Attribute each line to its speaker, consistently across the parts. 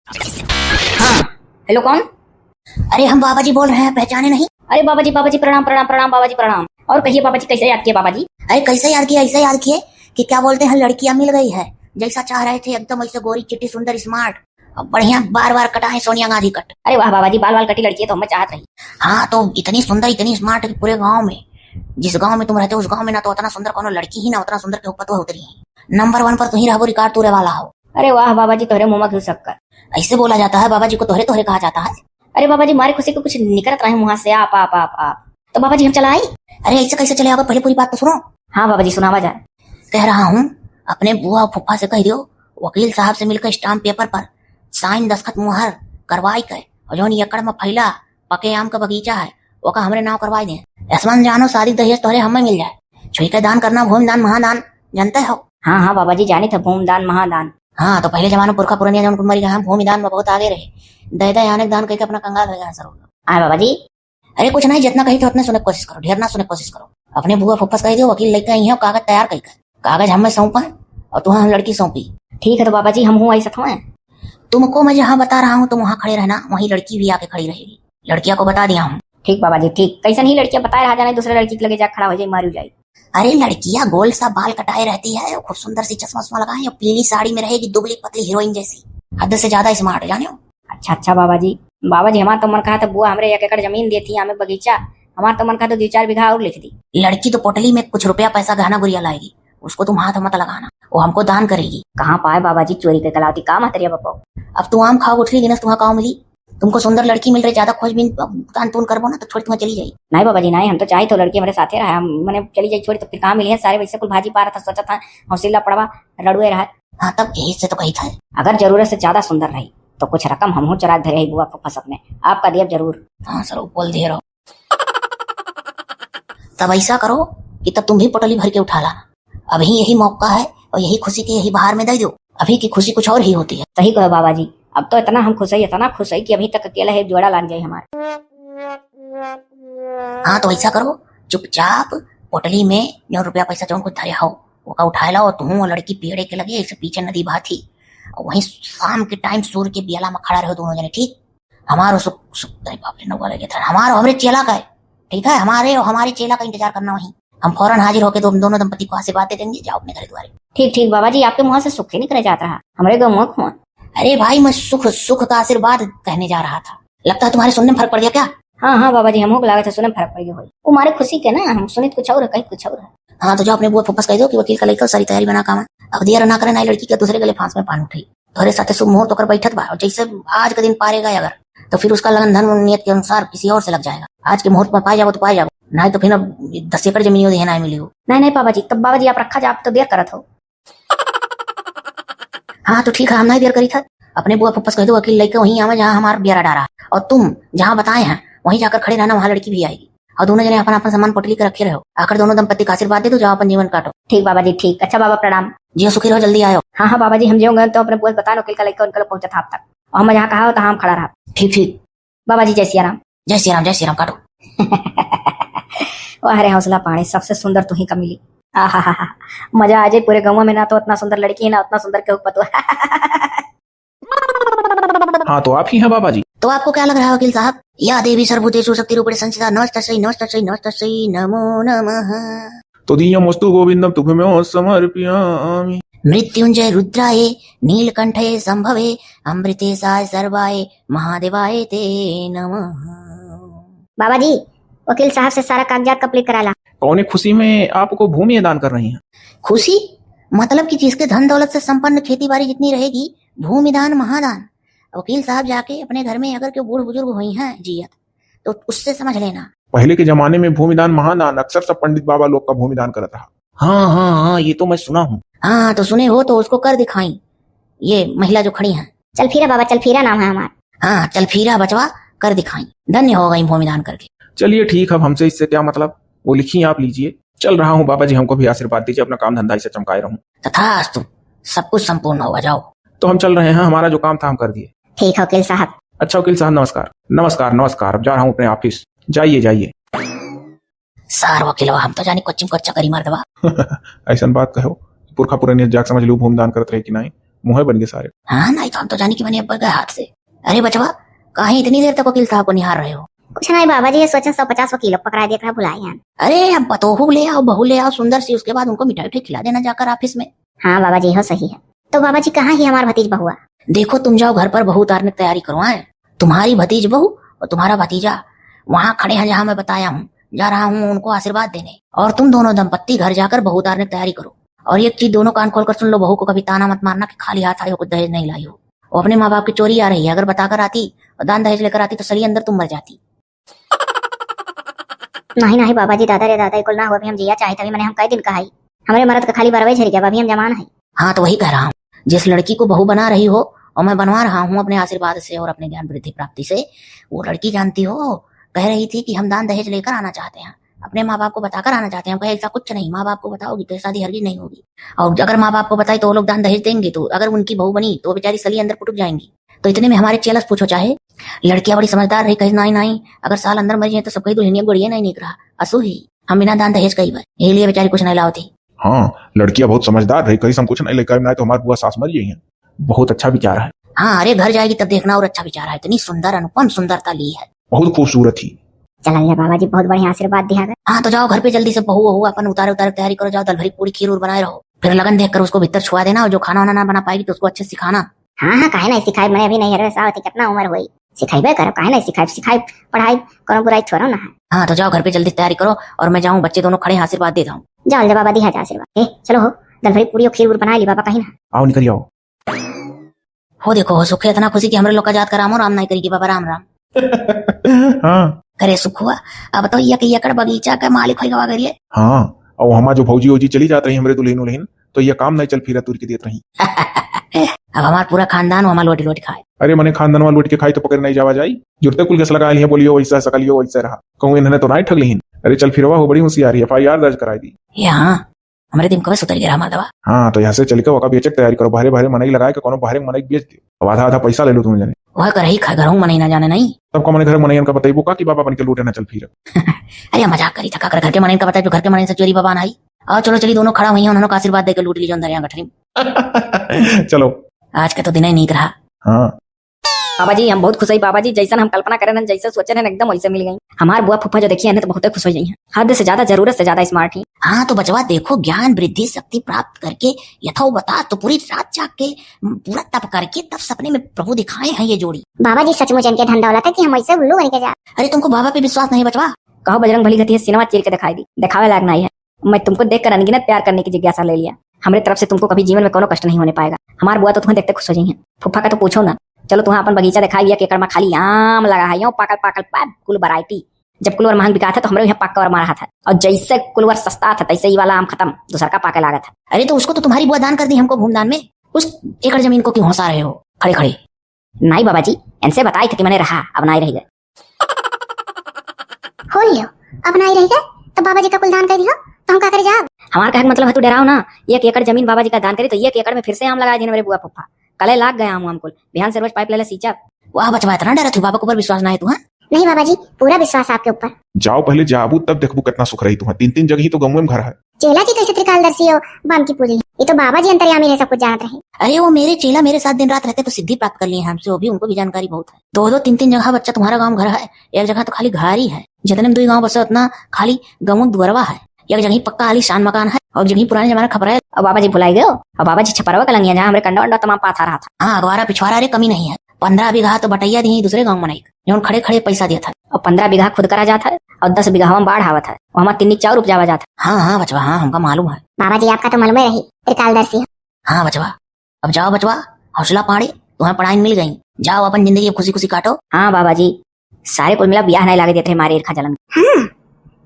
Speaker 1: हाँ, हेलो कौन?
Speaker 2: अरे हम बाबा जी बोल रहे हैं, पहचाने नहीं?
Speaker 1: अरे बाबा जी प्रणाम प्रणाम प्रणाम बाबा जी प्रणाम। और कहिए बाबा जी, कैसे याद किए बाबा जी?
Speaker 2: अरे कैसे याद किया? ऐसे याद किए कि क्या बोलते हैं, लड़कियां मिल गई है जैसा चाह रहे थे, एकदम ऐसे गोरी चिट्टी सुंदर स्मार्ट और बढ़िया, बार बार कटाए सोनिया गांधी कट।
Speaker 1: अरे वाह बाबा जी, बाल बाल कटी लड़की है तो हमें चाहत रही।
Speaker 2: हाँ तो इतनी सुंदर इतनी स्मार्ट पूरे गाँव में, जिस गाँव में तुम रहते हो उस गाँव में ना तो उतना सुंदर कोनो लड़की ही ना उतना सुंदर के ऊपर तो उतरी है। नंबर 1 पर तुही रहबो, रिकॉर्ड तूरे वाला हो।
Speaker 1: अरे वाह बाबा जी, तोहरे मुंह में घुस शक्कर।
Speaker 2: ऐसे बोला जाता है, बाबा जी को तोहरे तोहरे कहा जाता है।
Speaker 1: अरे बाबा जी, मारे खुशी को कुछ निकलत रहे मुंह से, आप तो बाबा जी हम चला आई।
Speaker 2: अरे ऐसे कैसे चले आओगे, पहले पूरी बात तो सुनो।
Speaker 1: हाँ बाबा जी, सुनावा जाए।
Speaker 2: कह रहा हूँ अपने बुआ और फुफ्फा से कह दियो, वकील साहब से मिलकर स्टाम्प पेपर पर साइन दस्तखत मुहर करवाई कर, और जो एकड़ में फैला पके आम का बगीचा है वो का हमरे नाव करवाई दे। आसमान जानो शादी दहेज तोहरे हमें मिल जाए। छुई के दान करना भूमि दान महादान, जानते हो?
Speaker 1: हाँ हाँ बाबा जी, जानी था भूमि दान महादान।
Speaker 2: हाँ तो पहले जमाना पुरखा पुरानिया जौन कुमारी हम भूमि दान में बहुत आगे रहे, दे दे आने दान करके अपना कंगाल हो जाए जरूर।
Speaker 1: हाँ बाबा जी।
Speaker 2: अरे कुछ नहीं, जितना कही तो उतने सुनने की कोशिश करो, ढेर ना सुनने की कोशिश करो। अपने बुआ फुफ्फा से कह दियो वकील लेके आई है, कागज तैयार कर, कागज हमें सौंपा और तुम्हें हम लड़की सौंपी।
Speaker 1: ठीक है तो बाबा जी हम हूँ ऐसा था।
Speaker 2: तुमको मैं जहाँ बता रहा हूँ तुम वहाँ खड़े रहना, वहीं लड़की भी आके खड़ी रहेगी। लड़किया को बता दिया हूँ।
Speaker 1: ठीक बाबा जी ठीक। कैसा नहीं लड़कियां बताए रहा जाने, दूसरे लड़की के लगे जा खड़ा हो जाए, मारू जाए।
Speaker 2: अरे लड़कियां गोल सा बाल कटाए रहती है, खूब सुंदर सी चश्मा वश्मा लगाए और पीली साड़ी में रहेगी, दुबली पतली हीरोइन जैसी, हद से ज्यादा स्मार्ट, जाने हो?
Speaker 1: अच्छा बाबा जी। बाबा जी हमारा तो मन कहा था बुआ हमरे 1 एकड़ जमीन देती हमें बगीचा, हमारा तो मन कहा तो 2-4 बीघा और लिख दी।
Speaker 2: लड़की तो पोटली में कुछ रुपया पैसा गहना गुड़िया लाएगी, उसको तुम हाथ मत लगाना, वो हमको दान करेगी।
Speaker 1: कहाँ पाए बाबा जी, चोरी के कलावती काम हतरिया बापा।
Speaker 2: अब तुम आम खाओ उठली गिनस तुम्हारा काम मिली, तुमको सुंदर लड़की मिल रही, ज्यादा खोजबीन तान तून करबो ना तो छोड़ तुम्हें चली जाई।
Speaker 1: नहीं बाबा जी नहीं, हम तो चाहे तो लड़की हमारे साथे रहा, मैंने चली जाई छोड़ी तो फिर कहाँ मिली है, सारे वैसे कुल भाजी पा रहा था, सोचा था हौसला पड़वा रड़ुए रहा।
Speaker 2: हाँ तब यही से तो कही था,
Speaker 1: अगर जरूरत से ज्यादा सुंदर रही तो कुछ रकम हम चुरा धरे बुआ फुफ्फा सबने, आपका देव जरूर।
Speaker 2: हाँ सर बोल दे रहो। तब ऐसा करो कि तब तुम भी पोटली भर के उठा लाना, अभी यही मौका है और यही खुशी की यही बाहर में दे दो, अभी की खुशी कुछ और ही होती है।
Speaker 1: सही कहो बाबा जी, अब तो इतना हम खुश है, इतना खुश है कि अभी तक अकेला है जोड़ा लान जाए हमारे।
Speaker 2: हाँ तो ऐसा करो, चुपचाप पोटली में जो रुपया पैसा जो कुछ धरे हो वो का उठाए लाओ, तुम और लड़की पेड़े के लगे ऐसे पीछे नदी बहती, और वहीं शाम के टाइम सूर्य के बियाला में खड़ा रहो दोनों जने, ठीक? हमारो अरे बाप रे नौवा लगे था, हमारो हमरे चेला का है, ठीक है? हमारे और हमारे चेला का इंतजार करना, वहीं हम फौरन हाजिर होके तुम दोनों दंपति को आशीर्वाद दे देंगे, जाओ अपने घर द्वारे।
Speaker 1: ठीक ठीक बाबा जी, आपके मुँह से सुख ही निकले जाता है, हमारे गो मुख हुआ।
Speaker 2: अरे भाई मैं सुख का आशीर्वाद कहने जा रहा था, लगता है तुम्हारे सुनने में फर्क पड़ गया क्या?
Speaker 1: हाँ बाबा जी, हमको लगा था सुनने में फर्क पड़ गया हो, तुम्हारे खुशी के ना, हम सुने कुछ और है, कहीं कुछ और है।
Speaker 2: हाँ तो जो अपने बुआ फुफ्फा कह दो कि वकील का लेकर सारी तैयारी बना काम है, अब देर ना करे ना लड़की के दूसरे गले फांस में पान उठाई, तोरे साथे शुभ मुहूर्त होकर बैठत बा, और जैसे आज के दिन पारेगा अगर तो फिर उसका लगन धन नियत के अनुसार किसी और से लग जाएगा। आज के मुहूर्त में पाए जाओ तो पाए जाओ, नहीं तो फिर 10 एकड़ जमीन हो ना मिली हो।
Speaker 1: नहीं बाबा जी, तब बाबा जी आप रखा जा, आप तो देर करत हो।
Speaker 2: हाँ तो ठीक है, हम नहीं देर करी था, अपने बुआ फुफ्फा कह दो वकील लेके वहीं आवे जहाँ हमारा ब्यारा डारा, और तुम जहाँ बताए हैं वहीं जाकर खड़े रहना, वहाँ लड़की भी आएगी, और दोनों जने अपना सामान पोटली के रखे रहो, आकर दोनों दंपति का आशीर्वाद दे दो, जाओ अपन जीवन काटो।
Speaker 1: ठीक बाबा जी ठीक। अच्छा बाबा प्रणाम।
Speaker 2: जियो सुखी रहो, जल्दी आयो।
Speaker 1: हाँ बाबा जी हम जाऊंगे तो अपने बुआ बता वकील का लेकर उनका पहुंचा था आप तक, और हम जहाँ कहा था हम खड़ा रहा।
Speaker 2: ठीक
Speaker 1: बाबा जी जय सिया राम।
Speaker 2: जय श्री राम, जय श्री राम, काटो।
Speaker 1: अरे हौसला पानी, सबसे सुंदर तू ही का मिली। आहा मजा आ जाए पूरे गाँव में, ना तो उतना सुंदर लड़की है ना उतना सुंदर के ऊपर तो।
Speaker 3: हाँ तो आप ही हैं बाबा जी?
Speaker 2: तो आपको क्या लग रहा है वकील साहब? या देवी सर्वभूतेषु शक्तिरूपेण संस्थिता नमस्तस्यै नमस्तस्यै नमस्तस्यै नमो नमः।
Speaker 3: तो दीयमस्तु गोविंदम तुभ्यमेव समर्पयामि।
Speaker 2: मृत्युंजय रुद्राय नीलकंठे संभवे अमृतेशाय सर्वाय महादेवाय ते नमः।
Speaker 1: बाबा जी वकील साहब से सारा कागजात कंप्लीट करा ला।
Speaker 3: कौन खुशी में आपको भूमि दान कर रही हैं?
Speaker 2: खुशी मतलब कि जिसके धन दौलत से संपन्न खेती बाड़ी जितनी रहेगी, भूमि दान महादान। वकील साहब जाके अपने घर में अगर कोई बूढ़ बुजुर्ग हुई हैं जियत तो उससे समझ लेना।
Speaker 3: पहले के जमाने में भूमिदान महादान अक्सर सब पंडित बाबा लोग का भूमिदान करता था। हाँ ये तो मैं सुना हूँ।
Speaker 2: हाँ तो सुने हो तो उसको कर दिखाई, ये महिला जो खड़ी है।
Speaker 1: चल फिरा बाबा, चल फिरा नाम है हमारा।
Speaker 2: हाँ चल फिरा बचवा, कर दिखाई, धन्य हो गई भूमिदान करके।
Speaker 3: चलिए ठीक है, हमसे इससे क्या मतलब, वो लिखिए आप लीजिए। चल रहा हूँ बाबा जी, हमको भी आशीर्वाद दीजिए, अपना काम धंधा इसे चमकाए रहूं।
Speaker 2: तथास्तु, सब कुछ संपूर्ण होगा, जाओ।
Speaker 3: तो हम चल रहे हैं, हमारा जो काम था हम कर दिए।
Speaker 1: ठीक है वकील साहब।
Speaker 3: अच्छा वकील साहब नमस्कार। नमस्कार नमस्कार, अब जा रहा हूँ अपने ऑफिस। जाइए।
Speaker 2: सार वकीलवा हम तो जानी कच्ची कच्चा करी मार दवा।
Speaker 3: ऐसा बात कहो, पुरखा पुरानी जाग समझ लो भूमिदान करते रहे कि नहीं, मुँह बन गए सारे।
Speaker 2: हाँ नहीं तो हम तो जाने की मैंने अब गए हाथ से। अरे बचवा कहीं इतनी देर तक वकील साहब को निहार रहे हो?
Speaker 1: कुछ नहीं बाबा जी, ये सोचे 150 वकीलों पकड़ा दिया भुलाए हैं।
Speaker 2: अरे अब बतोहू ले आओ, बहू ले आओ सुंदर सी, उसके बाद उनको मिठाई उठाई खिला देना जाकर ऑफिस में।
Speaker 1: हाँ बाबा जी, हो सही है। तो बाबा जी कहाँ ही हमारा भतीज बहुआ?
Speaker 2: देखो तुम जाओ घर पर बहू उतारने की तैयारी करवाएं। तुम्हारी भतीज बहू और तुम्हारा भतीजा वहाँ खड़े हैं जहाँ मैं बताया हूँ, जा रहा हूँ उनको आशीर्वाद देने। और तुम दोनों दंपत्ति घर जाकर बहू उतारने की तैयारी करो। और एक चीज दोनों कान खोलकर सुन लो, बहू को कभी ताना मत मारना कि खाली हाथ आई हो, कुछ दहेज नहीं लाई हो। वो अपने माँ बाप की चोरी आ रही है, अगर बताकर आती और दान दहेज लेकर आती तो सही अंदर तुम मर जाती।
Speaker 1: नहीं नहीं बाबा जी, दादा रे दादा कुल ना हो, अभी हम जिया चाहे तभी मैंने हम कई दिन कहा ही हमारे मरद का खाली बरवे झरी गया, अभी हम जमान है।
Speaker 2: हाँ तो वही कह रहा हूँ, जिस लड़की को बहू बना रही हो और मैं बनवा रहा हूँ अपने आशीर्वाद से और अपने ज्ञान वृद्धि प्राप्ति से, वो लड़की जानती हो कह रही थी कि हम दान दहेज लेकर आना चाहते हैं, अपने माँ बाप को बताकर आना चाहते हैं। ऐसा कुछ नहीं, माँ बाप को बताओगी तो शादी हरगिज नहीं होगी। और अगर माँ बाप को बताई तो वो लोग दान दहेज देंगे, तो अगर उनकी बहू बनी तो बेचारी सली अंदर पुटक जाएंगी। तो इतने में हमारे चेलस पूछो, चाहे लड़कियां बड़ी समझदार रही, कही नहीं नहीं अगर साल अंदर मर जाए तो सब कही दुल्हनिया गुड़िया नहीं निकला असू ही हम बिना दान दहेज कई बार, यही लिए बेचारी कुछ नहीं लाओती।
Speaker 3: हाँ लड़कियां बहुत समझदार रही, कहीं हम कुछ नहीं लेकर ना तो हमारी बुआ सास मर गई है। बहुत अच्छा विचार है।
Speaker 2: हाँ अरे घर जाएगी तब देखना, और अच्छा विचार है, इतनी सुंदर अनुपम सुंदरता ली है,
Speaker 3: बहुत खूबसूरत थी।
Speaker 1: चला बाबा जी, बहुत बढ़िया आशीर्वाद दिया गया।
Speaker 2: हाँ तो जाओ घर पे जल्दी से बहू वहू अपन उतारे उतारे तैयारी करो, जाओ दल भरी पूरी खीर और बनाए रहो, फिर लगन देखकर उसको भीतर छुआ देना, और जो खाना वाना ना बना पाएगी तो उसको अच्छे से सिखाना।
Speaker 1: हाँ हाँ काहे नहीं सिखाई, मैंने अभी नहीं है सावती, कितना उम्र हुई, सिखाई करो, काहे नहीं सिखाई, सिखाई पढ़ाई करो, बुराई छोड़ो ना है।
Speaker 2: हाँ तो जाओ घर पे जल्दी तैयारी करो और मैं जाऊँ, बच्चे दोनों खड़े आशीर्वाद देता हूँ।
Speaker 1: जाओ बाबा दी है आशीर्वाद। चलो हो दल भरी पूरी खीर उर बना ली बाबा, कहीं ना
Speaker 3: आओ निकल आओ।
Speaker 2: हो देखो हो सुख, इतना खुशी की हमारे लोग का जात का राम और राम नहीं करेगी बाबा, राम राम।
Speaker 3: हाँ
Speaker 2: करे सुख हुआ। अब तो ये एकड़ बगीचा का मालिक होगा करिए।
Speaker 3: हाँ और हमारा जो भौजी वौजी चली जात रही हमारे दुल्हन उल्हन, तो ये काम नहीं चल फिर तुर के देत रही।
Speaker 2: अब हमारा पूरा खानदान हमारा लोटी लोटी खाए।
Speaker 3: अरे मैंने खानदान वाला लूट के खाई तो पकड़ नहीं जावा जाई, जुड़ते कुल के लगा लिया, बोलियो वैसा सकलियो वैसा रहा, कहूँ इन्होंने तो नहीं ठग लीन। अरे चल फिरवा हो, बड़ी होशियारी, FIR दर्ज कराई दी।
Speaker 2: यहाँ हमारे दिन कभी सुतर गया हमारा दवा।
Speaker 3: हाँ तो यहाँ से चल के वका बेचे तैयारी करो, बाहरे बाहरे मनई लगाए के कोनो बाहरे मनई बेच दे, अब आधा आधा पैसा ले लो तुम जाने।
Speaker 2: वह कर ही खा घर हूँ मनी ना जाने नहीं।
Speaker 3: तब का मैंने घर मनई का बताइबो का कि बाबा बन के लूटे ना चल फिर।
Speaker 2: अरे मजाक करी थका कर घर के मनी का बताए, जो घर के मनी से चोरी बाबा आई। और चलो चली दोनों खड़ा हुई, उन्होंने आशीर्वाद देकर लूट ली जो अंदर यहाँ गठरी।
Speaker 3: चलो
Speaker 2: आज का तो दिन ही नहीं रहा।
Speaker 3: हाँ
Speaker 1: बाबा जी हम बहुत खुश हुई बाबा जी, जैसा हम कल्पना करें जैसे सोचे रहे एकदम वैसे मिल गई। हमारे बुआ फूफा जो देखी है तो बहुत खुश हो गई है, हद से ज्यादा जरूरत से ज्यादा स्मार्ट ही।
Speaker 2: हाँ तो बचवा देखो, ज्ञान वृद्धि शक्ति प्राप्त करके यथो बता तो पूरी रात जाग के पूरा तप करके तब सपने में प्रभु दिखाए हैं ये जोड़ी।
Speaker 1: बाबा जी सचमुच इनके धंधा वाला था कि हम ऐसे उल्लू बन के जा।
Speaker 2: अरे तुमको बाबा पे विश्वास नहीं बचवा?
Speaker 1: कहो बजरंग बली गति सिनेमा चीर के दिखाई दी, दिखावे लायक नहीं है। मैं तुमको देखकर अनगिनत प्यार करने की जिज्ञासा ले लिया। हमारे तरफ से तुमको कभी जीवन में कोनो कष्ट नहीं होने पाएगा। हमारे बुआ तो तुम्हें देखते खुश हो गई है, फूफा का तो पूछो ना। चलो तुम्हें अपन बगीचा दिखाई दिया कि एकड़ में खाली आम लगा है, पाकल पाकल पाक कुल वैरायटी। जब कुलवर महंग बिका था तो हमारे यहाँ पक्का और मारा था, और जैसे कुलवर सस्ता था तैसे ही वाला आम खत्म, दूसरा का पाके लागा था।
Speaker 2: अरे तो उसको तो तुम्हारी बुआ दान कर दी हमको भूमदान में, उस एकड़ जमीन को क्यों हंसा रहे हो खड़े खड़े?
Speaker 1: नहीं बाबा जी इनसे बताई थी कि मैंने रहा, अब नहीं रह गए। हो लियो अब नहीं रह गए तो बाबा जी का कुल दान कर दियो तो हम क्या करे जाब? हमारा कहने मतलब है तू डराओ ना, 1 एकड़ जमीन बाबा जी का दान करे तो 1 एकड़ में फिर से आम लगा दिए मेरे बुआ फूफा। कले लाग गया आम कुल, बिहान से रोज पाइप ले सींचा।
Speaker 2: वाह बचवा इतना डरा तू, बाबा के ऊपर विश्वास ना है तू? हाँ
Speaker 1: नहीं बाबा जी पूरा विश्वास आपके ऊपर।
Speaker 3: जाओ पहले जाबू तब देखबू कितना सुख रही तुम्हें, 3 जगह ही तो गाँव में घर है।
Speaker 1: चेला जी कैसे त्रिकालदर्शी हो बाम की पूरी, ये तो बाबा जी अंतर्यामी है, सब कुछ जानते रहे।
Speaker 2: अरे वो मेरे चेला मेरे साथ दिन रात रहते तो सिद्धि प्राप्त कर लिए हैं हमसे, वो भी उनको भी जानकारी बहुत है। 2-2 3-3 जगह बच्चा तुम्हारा गाँव घर है, एक जगह तो खाली घर ही है। जितने में 2 गाँव बसे उतना खाली गाँव दुअरवा है, एक जगह पक्का आलीशान मकान है और जगह पुराने जमाना खबर है।
Speaker 1: और बाबा जी भुलाई गए, और बाबा जी छपरवा कलंगिया जहाँ हमारे कंडा वंडा तमाम पाथा रहा था।
Speaker 2: हाँ अगवारा पिछवाड़ा रे कमी नहीं है। 15 बीघा तो बटैया दी दूसरे गाँव में नहीं, जो खड़े खड़े पैसा दिया था।
Speaker 1: और 15 बीघा खुद करा जाता है और 10 बीघा हम बाढ़ आवत है, और हमारा 3 चार उपजावा जाता है।
Speaker 2: हाँ हाँ बचवा, हाँ हमका मालूम है।
Speaker 1: बाबा जी आपका तो मालूम रही त्रिकालदर्शी।
Speaker 2: हाँ बचवा, अब जाओ बचवा, हौसला पाड़े, तुम्हें पढ़ाई मिल गई, जाओ अपन जिंदगी खुशी खुशी काटो।
Speaker 1: हाँ बाबा जी सारे कुल मिला ब्याह नहीं लागे देते हमारे ईर्खा जलन। हाँ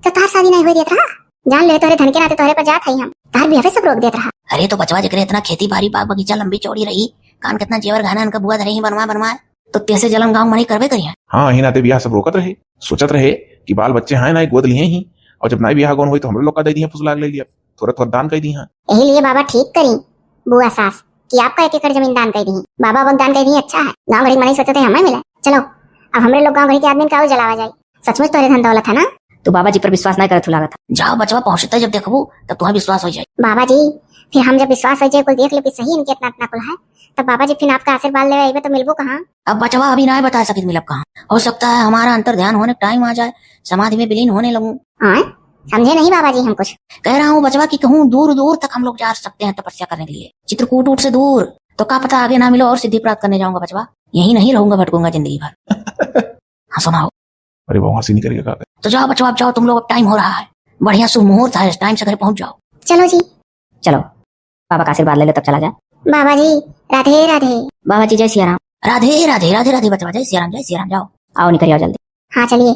Speaker 1: तो तार शादी नहीं हुई देत रहा, जान ले तोरे धन के नाते तोरे पर जात है, हम तार ब्याह सब रोक देत रहा।
Speaker 2: अरे तो बचवा जिक्र इतना खेती बाड़ी बाग बगीचा लंबी चौड़ी रही, कान कितना जेवर गहना इनका बुआ धरे ही बनवा तो तैसे जलन गाँव मनी करवे करिए।
Speaker 3: हाँ ही नाते ब्याह सब रोकत रहे, सोचत रहे कि बाल बच्चे हैं ना गोद लिए ही, और जब नई ब्याह गौन हुई तो हम लोग का दे दिए फुसलाग ले लिया, थोड़ा थोड़ा दान कर दी।
Speaker 1: यही लिए बाबा ठीक करी बुआ सास कि आपका 1 एकड़ जमीन दान कर दी, बाबा बग दान कर दी, अच्छा है। गाँव घड़ी मनी सोचते थे हमें मिला, चलो अब हमारे लोग गाँव घड़ी के आदमी का जलावा जाए। सचमुच तोरे धन दौलत है ना, तो बाबा जी पर विश्वास नहीं करे लागत।
Speaker 2: जाओ बचवा, पहुंचता जब देखबू तब तुम्हें विश्वास हो जाए।
Speaker 1: बाबा जी
Speaker 4: फिर हम जब विश्वास हो जाए कुल देख ले कि सही इनके इतना इतना कुल है, तब बाबा जी फिर आपका आशीर्वाद ले आइबे तो मिलबो कहाँ।
Speaker 2: अब बचवा अभी ना बता सकित मिलब कहाँ। हो सकता है हमारा अंतर ध्यान होने का टाइम आ जाए, समाधि में विलीन होने लगूं।
Speaker 4: हाँ समझे नहीं बाबा जी हम कुछ।
Speaker 2: कह रहा हूँ बचवा कि कहूँ दूर दूर तक हम लोग जा सकते हैं तपस्या करने के लिए, चित्रकूट से दूर। तो क्या पता आगे ना मिलो और सिद्धि प्राप्त करने जाऊंगा बचवा, यही नहीं रहूंगा, भटकूंगा जिंदगी भर। हाँ सुनाओ।
Speaker 3: अरे वो हंसी नहीं करेगा।
Speaker 2: तो जाओ बचवा, अब जाओ, तुम लोग, अब टाइम हो रहा है, बढ़िया शुभ मुहूर्त है, टाइम से घर पहुंच जाओ।
Speaker 4: चलो जी।
Speaker 1: चलो बाबा का आशीर्वाद ले लो तब चला जाए।
Speaker 4: बाबा जी राधे राधे।
Speaker 1: बाबा जी जय सिया राम।
Speaker 2: राधे राधे राधे राधे बचवा, जय सिया राम, जय सिया राम। जाओ
Speaker 1: आओ निकल आओ जल्दी।
Speaker 4: हाँ चलिए।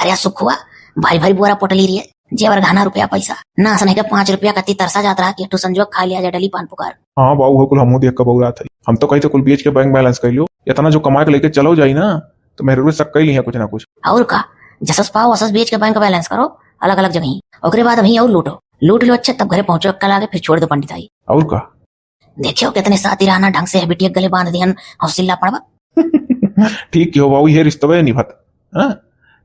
Speaker 2: अरे सुख हुआ, भारी भारी बोरा पोटली रही है, जेवर घाना रुपया पैसा ना सने के 5 रुपया कति तरसा जात रहा कि एक संजोग खा लिया जा डली पान पुकार।
Speaker 3: हाँ बाबू हो कुल हमू देख के बहु रात है। हम तो कही तो कुल बेच के बैंक बैलेंस कर लियो, इतना जो कमा के लेके चलो जाई ना तो मेरे रूप शक कैली है कुछ ना कुछ।
Speaker 2: और का जसस पाओ असस बेच के बैंक बैलेंस करो अलग अलग जगह, ओकरे बाद अभी और लूट लो अच्छा, तब घरे पहुंचो कल आगे, फिर छोड़ दो पंडित आई।
Speaker 3: और का
Speaker 2: देखियो कितने साथी रहना ढंग से बिटिया गले बांध दिहन, हौसला पड़वा।
Speaker 3: ठीक क्यों बाबू, ये रिश्ता वे निभत। हाँ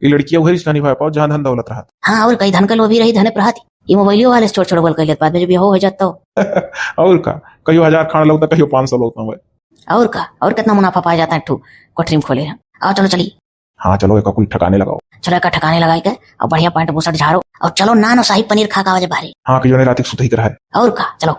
Speaker 3: ये लड़कियां वही रिश्ता निभा पाओ जहाँ धन दौलत रहा।
Speaker 2: हाँ और कई धन का लोभी रही धन प्रहती, ये मोबाइलियो वाले छोड़ छोड़ बोल कर बात में जब ये हो जाता हो।
Speaker 3: और का कहियो 1000 खाना लगता, कहियो 500 लगता।
Speaker 2: और का और कितना मुनाफा पाया जाता है ठू कोठरी में खोले। आओ चलो चली।
Speaker 3: हाँ चलो एक कुल ठकाने लगाओ।
Speaker 2: चलो एक ठिकाने लगाई के और बढ़िया पैंट बुसट झाड़ो और चलो नान और शाही पनीर खा का आवाज बाहरी।
Speaker 3: हाँ कहियो ने रात सुध ही करा है।
Speaker 2: और का चलो।